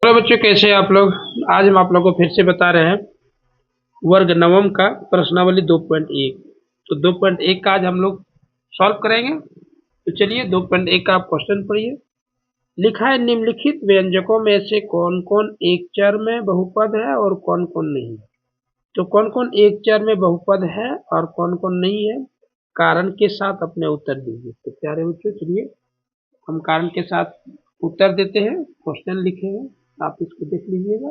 Hello बच्चों, कैसे हैं आप लोग। आज हम आप लोगों को फिर से बता रहे हैं वर्ग नवम का प्रश्नावली 2.1। तो 2.1 का आज हम लोग सॉल्व करेंगे। तो चलिए 2.1 का आप क्वेश्चन पढ़िए। लिखा है निम्नलिखित व्यंजकों में से कौन कौन एक चर में बहुपद है और कौन कौन नहीं। तो कौन कौन एक चर में बहुपद है और कौन कौन नहीं है, कारण के साथ अपने उत्तर दीजिए। तो प्यारे बच्चों, चलिए हम कारण के साथ उत्तर देते हैं। क्वेश्चन लिखे हैं, आप इसको देख लीजिएगा।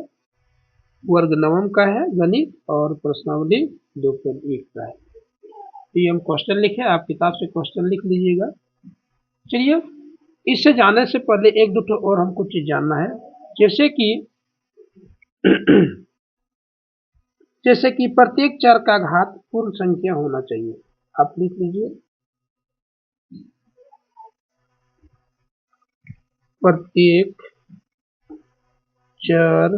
वर्ग नवम का है गणित और प्रश्नावली 2.1 का है। तो ये हम क्वेश्चन लिखे, आप किताब से क्वेश्चन लिख लीजिएगा। चलिए इससे जाने से पहले एक दो ठो और हमको चीज जानना है, जैसे कि जैसे कि प्रत्येक चर का घात पूर्ण संख्या होना चाहिए। आप लिख लीजिए, प्रत्येक चर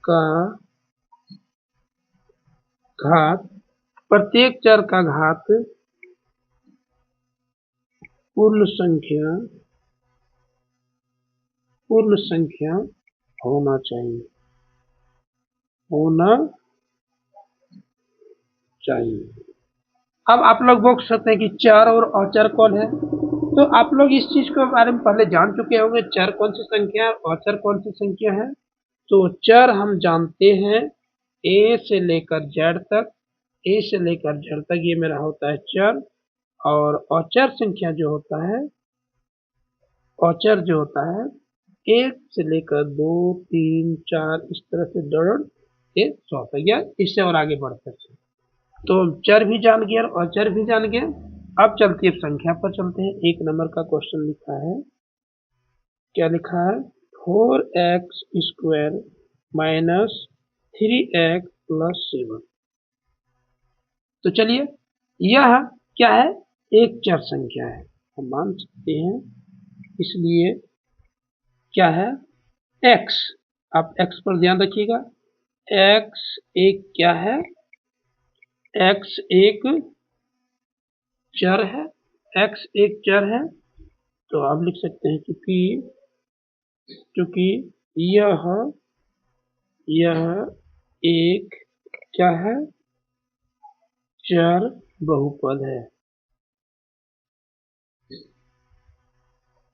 का घात, प्रत्येक चर का घात पूर्ण संख्या होना चाहिए, अब आप लोग बोल सकते हैं कि चर और अचर कौन है। तो आप लोग इस चीज के बारे में पहले जान चुके होंगे, चर कौन सी संख्या है, अचर कौन सी संख्या है। तो चर हम जानते हैं ए से लेकर जेड तक, ए से लेकर जेड तक ये मेरा होता है चर। और अचर संख्या जो होता है, अचर जो होता है 1 से लेकर 2 3 4 इस तरह से दौड़ के 100 तक, या इससे और आगे बढ़ सकते। तो चर भी जान गए और अचर भी जान गए। अब चलते हैं संख्या पर चलते हैं। एक नंबर का क्वेश्चन लिखा है, क्या लिखा है, 4x square minus 3x plus 7। तो चलिए यह क्या है, एक चर संख्या है, हम मान सकते हैं। इसलिए क्या है, x, आप x पर ध्यान रखिएगा। x एक क्या है, x एक चर है, x एक चर है। तो आप लिख सकते हैं क्योंकि यह एक क्या है, चर बहुपद है,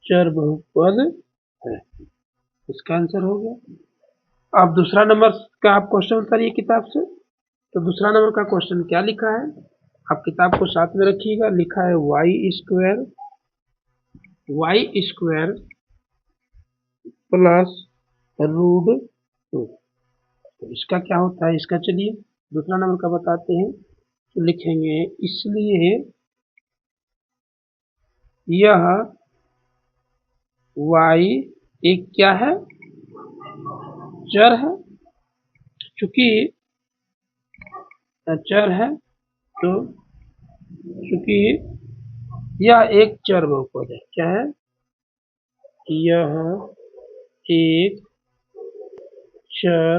चर बहुपद है। इसका आंसर हो गया। अब दूसरा नंबर का आप क्वेश्चन उतारिए किताब से। तो दूसरा नंबर का क्वेश्चन क्या लिखा है, आप किताब को साथ में रखिएगा। लिखा है y स्क्वायर प्लस रूट 2। तो इसका क्या होता है, इसका चलिए दूसरा नंबर का बताते हैं। तो लिखेंगे, इसलिए यह y एक क्या है, चर है। चूंकि चर है, तो चूंकि यह एक चर बहुपद है, क्या है, यह एक चर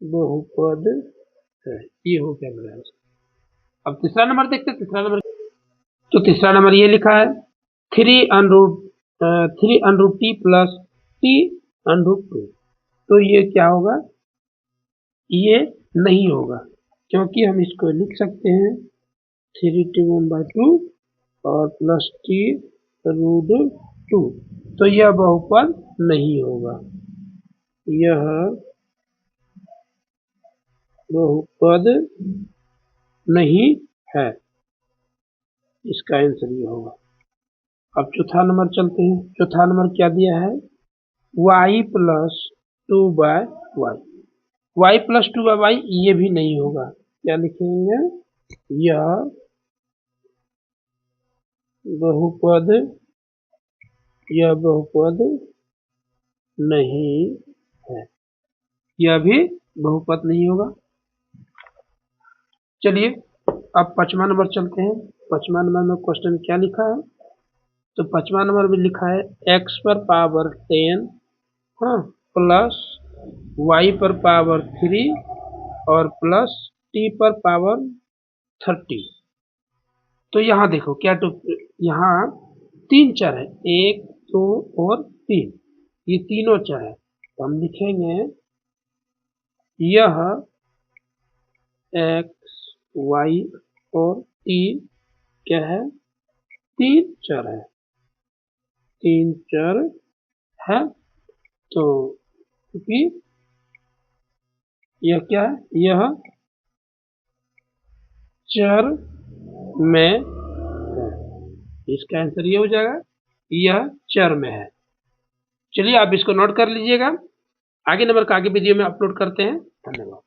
बहुपद है। ये हो गया मेरा आंसर। अब तीसरा नंबर देखते हैं। तीसरा नंबर, तो तीसरा नंबर ये लिखा है 3√t प्लस t√2। तो ये क्या होगा, ये नहीं होगा, क्योंकि हम इसको लिख सकते हैं 3t1/2 और प्लस t√2। तो यह बहुपद नहीं होगा, यह बहुपद नहीं है। इसका आंसर ये होगा। अब चौथा नंबर चलते हैं। चौथा नंबर क्या दिया है, y plus 2/y, y plus 2/y, ये भी नहीं होगा। क्या लिखेंगे, यह बहुपद नहीं है, यह भी बहुपद नहीं होगा। चलिए अब 5वां नंबर चलते हैं। 5वां नंबर में क्वेश्चन क्या लिखा है। तो 5वां नंबर में लिखा है x पर पावर 10 प्लस y पर पावर 3 और प्लस t पर पावर 30। तो यहाँ देखो क्या, तो यहाँ 3 चर है, 1 2 और 3। ये तीनों चर है, तो हम लिखेंगे यह x, y और t क्या है, तीन चर है, तीन चर है। तो क्योंकि यह क्या है, यह चर में है, इसका आंसर ये हो जाएगा, यह चर में है। चलिए आप इसको नोट कर लीजिएगा, आगे नंबर का आगे वीडियो में अपलोड करते हैं। धन्यवाद।